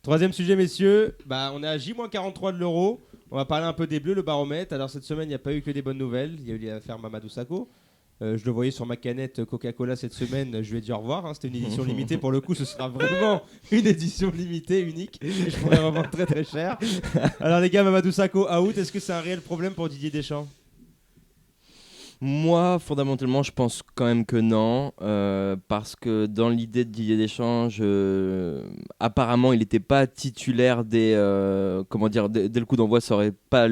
Troisième sujet, messieurs. On est à J-43 de l'Euro. On va parler un peu des Bleus, le baromètre. Alors, cette semaine, il n'y a pas eu que des bonnes nouvelles. Il y a eu l'affaire Mamadou Sakho. Je le voyais sur ma canette Coca-Cola cette semaine. Je lui ai dit au revoir. C'était une édition limitée. Pour le coup, ce sera vraiment une édition limitée, unique. Et je pourrais revendre très très cher. Alors, les gars, Mamadou Sakho out. Est-ce que c'est un réel problème pour Didier Deschamps ? Moi, fondamentalement, je pense quand même que non, parce que dans l'idée de Didier Deschamps, apparemment, il n'était pas titulaire dès le coup d'envoi, ça aurait pas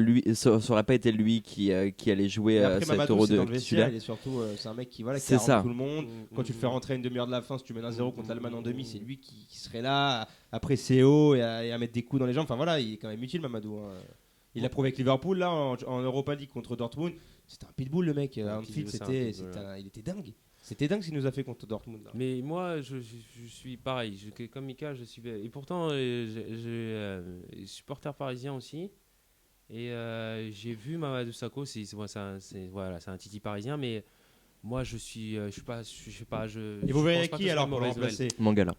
été lui qui allait jouer Et après, cet Mamadou, Euro c'est dans de le vestiaire. titulaire. Il est surtout, c'est un mec qui C'est arrange ça. tout le monde. Quand tu le fais rentrer à une demi-heure de la fin, si tu mènes 1-0 contre l'Allemagne en demi, c'est lui qui serait là à presser haut et à mettre des coups dans les jambes. Enfin voilà, il est quand même utile, Mamadou. Il a prouvé avec Liverpool là en Europa League contre Dortmund. C'était un pitbull le mec. À Anfield, il était dingue. C'était dingue ce qu'il nous a fait contre Dortmund. Là. Mais moi, je suis pareil. Comme Mika, je suis. Et pourtant, j'ai supporter parisien aussi. Et j'ai vu Mamadou Sakho. C'est un titi parisien, mais moi, je sais pas. Et vous verrez qui alors pour le remplacer ? Mangala,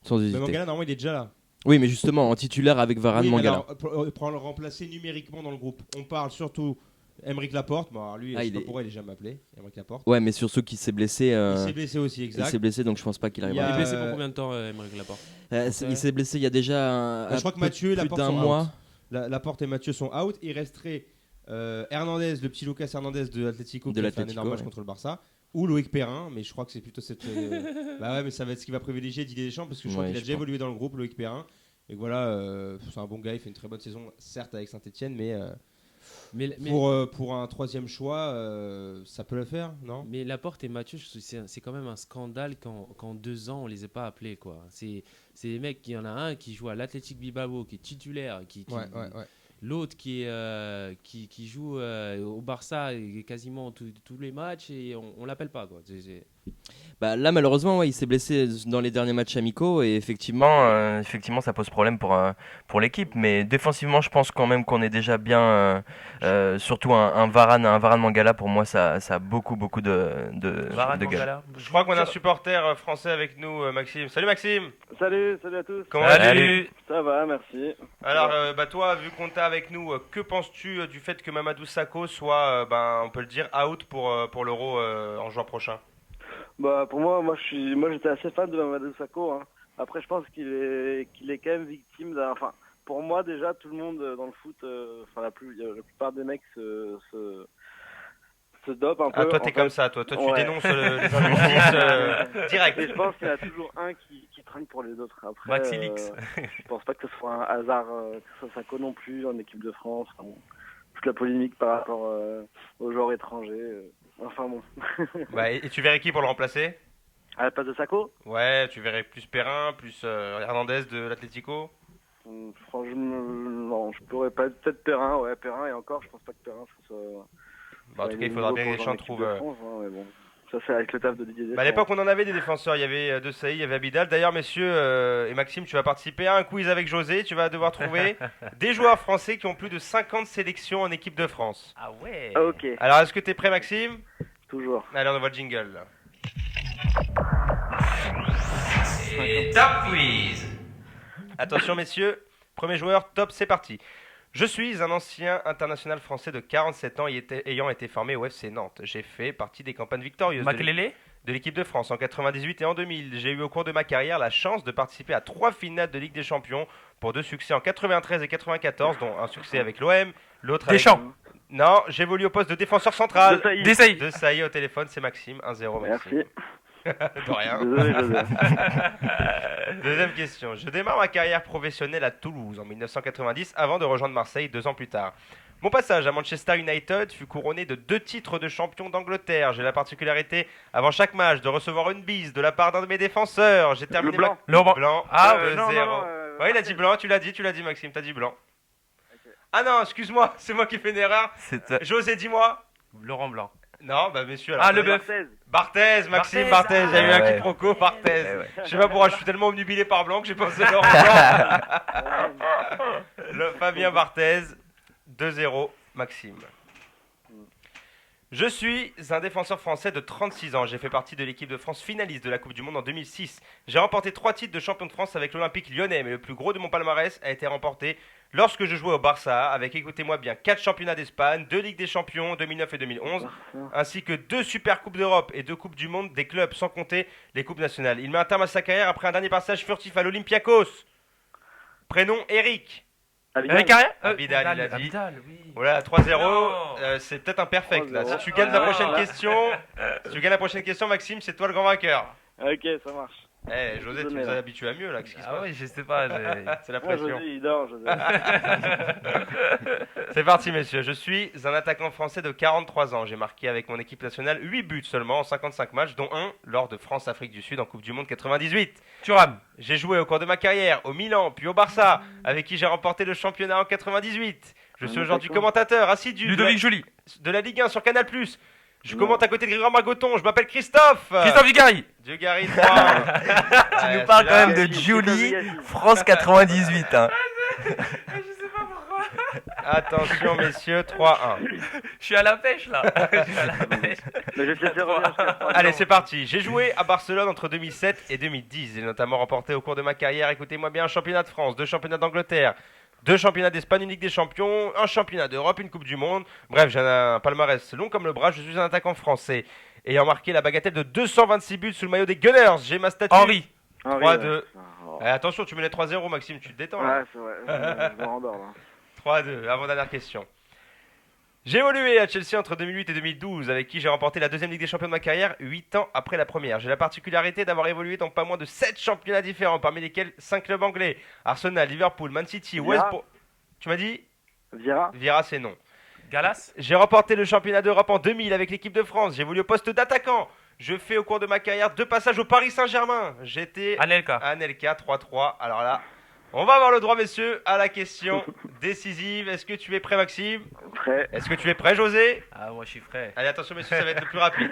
sans hésiter. Mais Mangala, normalement, il est déjà là. Oui, mais justement, en titulaire avec Varane, Oui, Mangala. alors, pour le remplacer numériquement dans le groupe, on parle surtout Aymeric Laporte. Bon, alors lui, je sais pas pourquoi il est jamais appelé. Aymeric Laporte. Ouais, mais sur ceux qui s'est blessé. Il s'est blessé aussi, exact. Il s'est blessé, donc je pense pas qu'il arrivera. Il est blessé pour combien de temps, Aymeric Laporte ? Il s'est blessé il y a déjà je crois que Mathieu et plus Laporte d'un sont mois. out. Laporte et Mathieu sont out. Il resterait Hernandez, le petit Lucas Hernandez de Atlético qui a fait un énorme match contre le Barça, ou Loïc Perrin, mais je crois que c'est plutôt cette. Mais ça va être ce qui va privilier Didier Deschamps parce que je crois qu'il a déjà évolué dans le groupe, Loïc Perrin. Et voilà, c'est un bon gars, il fait une très bonne saison, certes avec Saint-Etienne, mais pour un troisième choix, ça peut le faire, non ? Mais Laporte et Mathieu, c'est quand même un scandale qu'en 2 ans, on les ait pas appelés, quoi. C'est des mecs, il y en a un qui joue à l'Athletic Bilbao, qui est titulaire, l'autre qui joue au Barça et quasiment tous les matchs, et on l'appelle pas, quoi. Là, malheureusement, il s'est blessé dans les derniers matchs amicaux et effectivement, ça pose problème pour l'équipe. Mais défensivement, je pense quand même qu'on est déjà bien. Surtout un Varane Mangala, pour moi, ça a beaucoup de gueule. Je crois qu'on a un supporter français avec nous, Maxime. Salut Maxime. Salut à tous. Comment vas-tu ? Ça va, merci. Alors, toi, vu qu'on t'a avec nous, que penses-tu du fait que Mamadou Sakho soit, on peut le dire, out pour l'Euro en juin prochain ? Pour moi j'étais assez fan de Mamadou Sakho. Hein. Après, je pense qu'il est quand même victime d'un. Enfin, pour moi déjà, tout le monde dans le foot, la plupart des mecs se dopent un peu. Ah, toi t'es comme ça, toi tu dénonces les injustices direct. Et je pense qu'il y en a toujours un qui traîne pour les autres. Après, Maxilix. Je pense pas que ce soit un hasard que ce soit Sakho non plus en équipe de France. Toute la polémique par rapport aux joueurs étrangers. Enfin bon. Et tu verrais qui pour le remplacer ? À la place de Sakho ? Ouais, tu verrais plus Perrin, plus Hernandez de l'Atlético ? Franchement, non, je pourrais pas. Peut-être Perrin, et encore, je pense pas que Perrin soit. En tout cas, il faudra bien que Deschamps trouve. Mais bon. Ça, c'est avec le taf de Didier Deschamps. À l'époque, on en avait des défenseurs. Il y avait De Sailly, il y avait Abidal. D'ailleurs, messieurs et Maxime, tu vas participer à un quiz avec José. Tu vas devoir trouver des joueurs français qui ont plus de 50 sélections en équipe de France. Ah ouais. Ok. Alors, est-ce que tu es prêt, Maxime ? Toujours. Allez, on envoie le jingle. Là. Et top quiz. Attention, messieurs. Premier joueur, top, c'est parti. Je suis un ancien international français de 47 ans ayant été formé au FC Nantes. J'ai fait partie des campagnes victorieuses de l'équipe de France en 98 et en 2000. J'ai eu au cours de ma carrière la chance de participer à 3 finales de Ligue des Champions pour 2 succès en 93 et 94, dont un succès avec l'OM, l'autre avec... Deschamps. Non, j'évolue au poste de défenseur central. De Sailly au téléphone, c'est Maxime, 1-0 Maxime. Merci. De rien. Désolé, José. Deuxième question. Je démarre ma carrière professionnelle à Toulouse en 1990 avant de rejoindre Marseille 2 ans plus tard. Mon passage à Manchester United fut couronné de 2 titres de champion d'Angleterre. J'ai la particularité, avant chaque match, de recevoir une bise de la part d'un de mes défenseurs. J'ai terminé blanc. Blanc. Ah, 2-0. Ouais, il a dit blanc, tu l'as dit Maxime, t'as dit blanc. Okay. Ah non, excuse-moi, c'est moi qui fais une erreur. José, dis-moi. Laurent Blanc. Non, monsieur. Alors, le bœuf. Maxime Barthez. J'ai eu un quiproquo, Barthez. Je sais pas pourquoi, je suis tellement obnubilé par Blanc que j'ai pensé Laurent Blanc. Fabien Barthez, 2-0, Maxime. Je suis un défenseur français de 36 ans. J'ai fait partie de l'équipe de France finaliste de la Coupe du Monde en 2006. J'ai remporté 3 titres de champion de France avec l'Olympique lyonnais, mais le plus gros de mon palmarès a été remporté lorsque je jouais au Barça, avec, écoutez-moi bien, 4 championnats d'Espagne, 2 Ligues des Champions 2009 et 2011, ainsi que 2 Super Coupes d'Europe et 2 Coupes du Monde des clubs, sans compter les Coupes nationales. Il met un terme à sa carrière après un dernier passage furtif à l'Olympiakos. Prénom Eric. Eric Carrière Abidal, il a dit. Abidal, oui. Voilà, 3-0, c'est peut-être un perfect là. Si tu gagnes la prochaine question, Maxime, c'est toi le grand vainqueur. Ok, ça marche. Eh, José, tu nous as habitués à mieux là. Qu'est-ce qui se passe ? oui, je sais pas. C'est la Moi, pression. José, il dort, José. C'est parti, messieurs. Je suis un attaquant français de 43 ans. J'ai marqué avec mon équipe nationale 8 buts seulement en 55 matchs, dont un lors de France-Afrique du Sud en Coupe du Monde 98. Thuram. J'ai joué au cours de ma carrière au Milan, puis au Barça, avec qui j'ai remporté le championnat en 98. Je suis aujourd'hui commentateur assidu Ludovic Joly. de la Ligue 1 sur Canal+. Je commente à côté de Grégoire Margoton. Je m'appelle Christophe. Christophe Dugarry. Dugarry 3. Tu nous parles quand même de Joly, France 98. Hein. Attention, messieurs, 3-1. Je suis à la pêche là. Mais je te laisse revenir jusqu'à 3 Allez, c'est parti. J'ai joué à Barcelone entre 2007 et 2010. J'ai notamment remporté au cours de ma carrière, écoutez-moi bien, un championnat de France, 2 championnats d'Angleterre, 2 championnats d'Espagne, une Ligue des Champions, un championnat d'Europe, une Coupe du Monde. Bref, j'ai un palmarès long comme le bras. Je suis un attaquant français ayant marqué la bagatelle de 226 buts sous le maillot des Gunners. J'ai ma statue. Henri. 3-2. Attention, tu menais 3-0, Maxime, tu te détends. Là. Ouais, c'est vrai. Je me rendors là. 3-2, avant-dernière question. J'ai évolué à Chelsea entre 2008 et 2012, avec qui j'ai remporté la 2e Ligue des Champions de ma carrière, 8 ans après la première. J'ai la particularité d'avoir évolué dans pas moins de 7 championnats différents, parmi lesquels 5 clubs anglais. Arsenal, Liverpool, Man City, West Brom... Tu m'as dit ? Vieira, c'est non. Galas. J'ai remporté le championnat d'Europe en 2000 avec l'équipe de France. J'ai évolué au poste d'attaquant. Je fais au cours de ma carrière 2 passages au Paris Saint-Germain. J'étais Anelka. 3-3. Alors là, on va avoir le droit, messieurs, à la question décisive. Est-ce que tu es prêt, Maxime ? Prêt. Est-ce que tu es prêt, José ? Ah, moi je suis prêt. Allez, attention, messieurs, ça va être le plus rapide.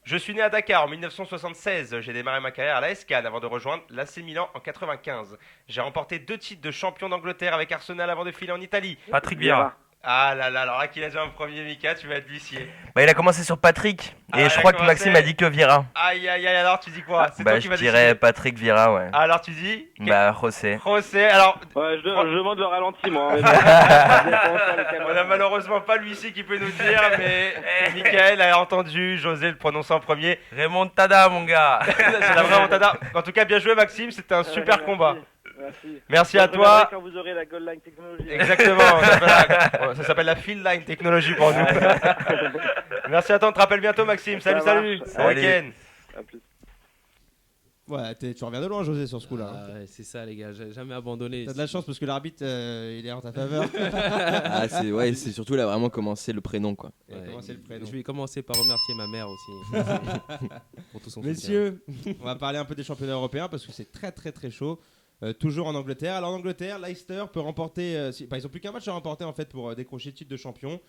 Je suis né à Dakar en 1976. J'ai démarré ma carrière à l'AS Cannes avant de rejoindre l'AC Milan en 95. J'ai remporté 2 titres de champion d'Angleterre avec Arsenal avant de filer en Italie. Patrick Vieira. Ah là là, alors là, qui a déjà un premier, Mika, tu vas être vicié. Bah, il a commencé sur Patrick. Et je crois que Maxime a dit que Vieira. Aïe aïe aïe, alors tu dis quoi ? C'est Bah, toi qui je vas dirais décider. Patrick Vieira, ouais. Alors tu dis Bah, José. José, alors Ouais, je demande le ralenti, moi. on a malheureusement pas l'huissier qui peut nous dire, mais Michael a entendu José le prononcer en premier. Raymond Tada, mon gars. C'est la vraie montada. En tout cas, bien joué Maxime, c'était un super Merci. combat. Merci. Merci Je à reviendrai toi. quand vous aurez la Gold Line Technology. Exactement, ça s'appelle la Field Line Technology pour nous. Merci à toi, on te rappelle bientôt Maxime. Salut, Ça salut. marche. Bon week-end. À plus. Ouais, tu reviens de loin, José, sur ce coup-là. Ah, ouais, c'est ça, les gars. J'ai jamais abandonné. T'as de la chance parce que l'arbitre, il est en ta faveur. Ah, c'est surtout, il a vraiment commencé le prénom, quoi. Il a commencé le prénom. Je vais commencer par remercier ma mère aussi. Pour tout son soutien. Messieurs, on va parler un peu des championnats européens parce que c'est très très très chaud. Toujours en Angleterre. Alors en Angleterre, Leicester peut remporter. Ils ont plus qu'un match à remporter en fait pour décrocher le titre de champion.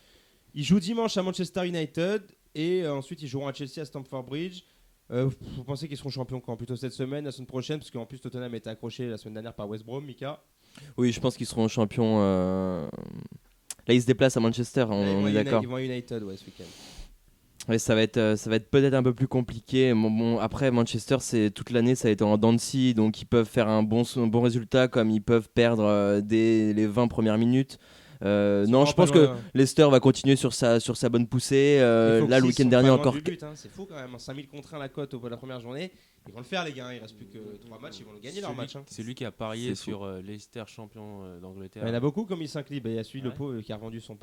Ils jouent dimanche à Manchester United et ensuite ils joueront à Chelsea à Stamford Bridge. Vous pensez qu'ils seront champions quand ? Plutôt cette semaine, la semaine prochaine, parce qu'en plus Tottenham était accroché la semaine dernière par West Brom, Mika. Oui, je pense qu'ils seront champions. Là, ils se déplacent à Manchester, on est d'accord. Ils vont à United, ouais, ce week-end. Ouais, ça va être peut-être un peu plus compliqué. Bon, après, Manchester, toute l'année, ça a été en dents de scie, donc ils peuvent faire un bon résultat comme ils peuvent perdre dès les 20 premières minutes. Non, je pense que Leicester va continuer sur sa bonne poussée. Là, le week-end dernier encore. C'est fou quand même, 5000 contre 1 la cote au bout de la première journée. Ils vont le faire, les gars. Il reste plus que 3 matchs, ils vont le gagner leur match. C'est lui qui a parié sur Leicester champion d'Angleterre. Il y en a beaucoup comme il s'incline. Il y a celui le pauvre qui a revendu son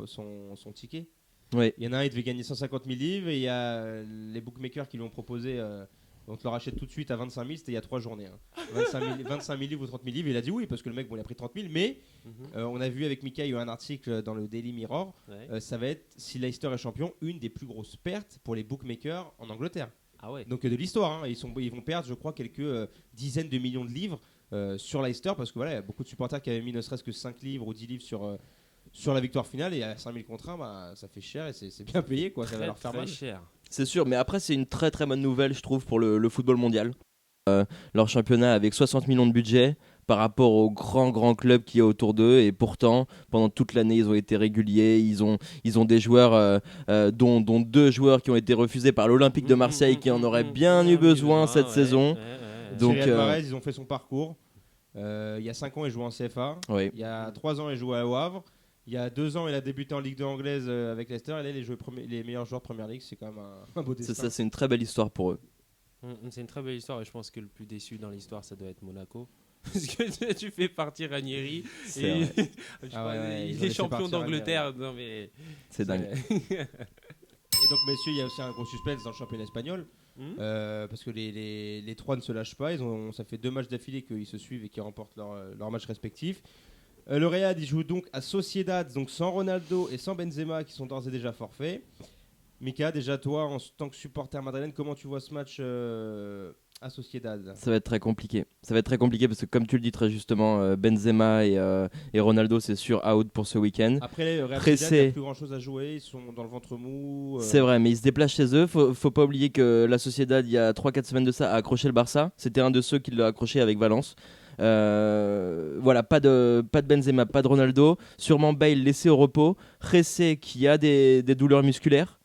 ticket. Oui. Il y en a un, il devait gagner 150 000 livres et il y a les bookmakers qui lui ont proposé. On te le rachète tout de suite à 25 000, c'était il y a 3 journées. 25 000 livres ou 30 000 livres. Il a dit oui parce que le mec, bon, il a pris 30 000. Mais on a vu avec Mika, il y a eu un article dans le Daily Mirror. Ça va être, si Leicester est champion, une des plus grosses pertes pour les bookmakers en Angleterre. Ah ouais. Donc de l'histoire. Ils vont perdre, je crois, quelques dizaines de millions de livres sur Leicester parce que voilà, il y a beaucoup de supporters qui avaient mis ne serait-ce que 5 livres ou 10 livres sur la victoire finale et à 5000 contre 1, bah, ça fait cher et c'est bien payé, quoi. Ça va leur faire mal. Cher. C'est sûr, mais après, c'est une très très bonne nouvelle, je trouve, pour le football mondial. Leur championnat avec 60 millions de budget, par rapport aux grands clubs qu'il y a autour d'eux. Et pourtant, pendant toute l'année, ils ont été réguliers. Ils ont des joueurs, dont 2 joueurs qui ont été refusés par l'Olympique de Marseille, qui en auraient bien eu besoin cette saison. Donc, Thierry Alvarez, ils ont fait son parcours. Il y a 5 ans, il jouait en CFA. Oui. Il y a 3 ans, il jouait au Havre. Il y a 2 ans, il a débuté en Ligue 2 anglaise avec Leicester. Et là, les meilleurs joueurs de Première Ligue, c'est quand même un beau destin. C'est ça, c'est une très belle histoire pour eux. C'est une très belle histoire et je pense que le plus déçu dans l'histoire, ça doit être Monaco. Parce que tu fais partir Ranieri et il est champion d'Angleterre. Non, mais c'est dingue. Et donc, messieurs, il y a aussi un gros suspense dans le championnat espagnol. Parce que les 3 ne se lâchent pas. Ça fait 2 matchs d'affilée qu'ils se suivent et qu'ils remportent leurs matchs respectifs. Le Real, il joue donc à Sociedad, donc sans Ronaldo et sans Benzema, qui sont d'ores et déjà forfaits. Mika, déjà toi, en tant que supporter madrilène, comment tu vois ce match à Sociedad? Ça va être très compliqué. Ça va être très compliqué parce que, comme tu le dis très justement, Benzema et Ronaldo, c'est sûr out pour ce week-end. Après, le Real Sociedad, il n'y a plus grand-chose à jouer. Ils sont dans le ventre mou. C'est vrai, mais ils se déplacent chez eux. Faut pas oublier que la Sociedad, il y a 3-4 semaines de ça, a accroché le Barça. C'était un de ceux qui l'a accroché avec Valence. Voilà, pas de Benzema, pas de Ronaldo. Sûrement Bale laissé au repos. Jesse qui a des douleurs musculaires.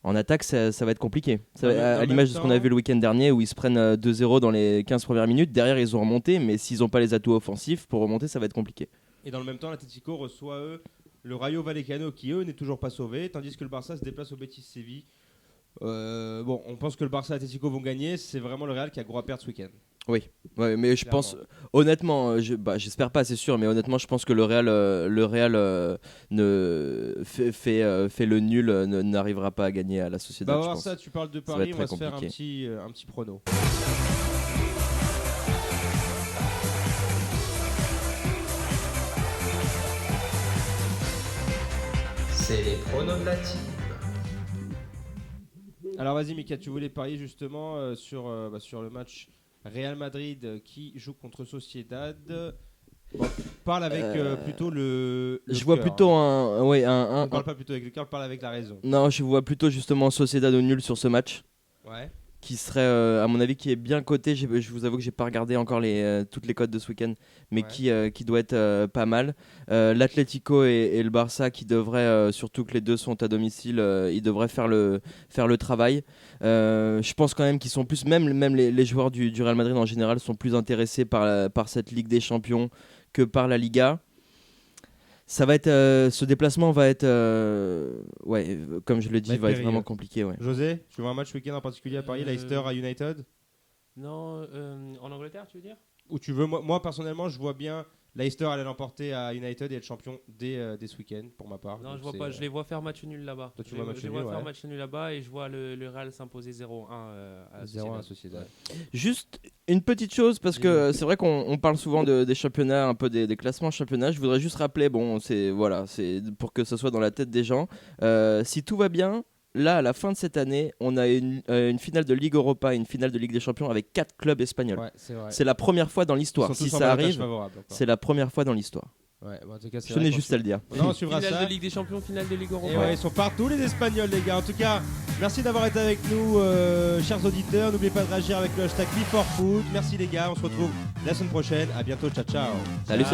En attaque, ça va être compliqué. À l'image de ce qu'on a vu le week-end dernier où ils se prennent 2-0 dans les 15 premières minutes. Derrière, ils ont remonté, mais s'ils n'ont pas les atouts offensifs pour remonter, ça va être compliqué. Et dans le même temps, l'Atlético reçoit le Rayo Vallecano qui, n'est toujours pas sauvé, tandis que le Barça se déplace au Betis Séville. On pense que le Barça et l'Atlético vont gagner. C'est vraiment le Real qui a gros à perdre ce week-end. Oui, mais je pense honnêtement, j'espère pas, c'est sûr, mais honnêtement, je pense que le Real fait le nul, n'arrivera pas à gagner à la Sociedad. On va voir ça. Tu parles de Paris, on va se faire un petit prono. C'est les pronos de la team. Alors vas-y Mika, tu voulais parier justement sur le match Real Madrid qui joue contre Sociedad. Parle avec plutôt le je vois plutôt on parle pas plutôt avec le cœur, parle avec la raison. Non, je vois plutôt justement Sociedad au nul sur ce match. Ouais. Qui serait à mon avis qui est bien coté. Je vous avoue que j'ai pas regardé encore toutes les cotes de ce week-end, mais qui doit être pas mal. L'Atlético et le Barça qui devraient, surtout que les deux sont à domicile, ils devraient faire le travail. Je pense quand même qu'ils sont plus, même les joueurs du Real Madrid en général sont plus intéressés par cette Ligue des Champions que par la Liga. Ça va être, ce déplacement va être, comme je le dis, va être vraiment compliqué. Ouais. José, tu vois un match week-end en particulier à Paris, Leicester à United? Non, en Angleterre, tu veux dire? Ou tu veux, moi personnellement, je vois bien Leicester aller l'emporter à United et être champion dès ce week-end, pour ma part. Non, donc je vois pas. Je les vois faire match nul là-bas. Toi, tu vois match nul, faire match nul là-bas et je vois le Real s'imposer 0-1 à Sociedad. Juste une petite chose, parce que c'est vrai qu'on parle souvent des championnats, un peu des classements championnats. Je voudrais juste rappeler, c'est pour que ce soit dans la tête des gens. Si tout va bien, là, à la fin de cette année, on a une finale de Ligue Europa et une finale de Ligue des Champions avec 4 clubs espagnols. Ouais, c'est vrai. C'est la première fois dans l'histoire. Si ça arrive, c'est la première fois dans l'histoire. Ouais, en tout cas, je tenais juste à le dire. On suivra finale ça. de Ligue des Champions, finale de Ligue Europa. Et ils sont partout les Espagnols, les gars. En tout cas, merci d'avoir été avec nous, chers auditeurs. N'oubliez pas de réagir avec le hashtag #BeForFoot. Merci les gars, on se retrouve la semaine prochaine. À bientôt, ciao. Salut.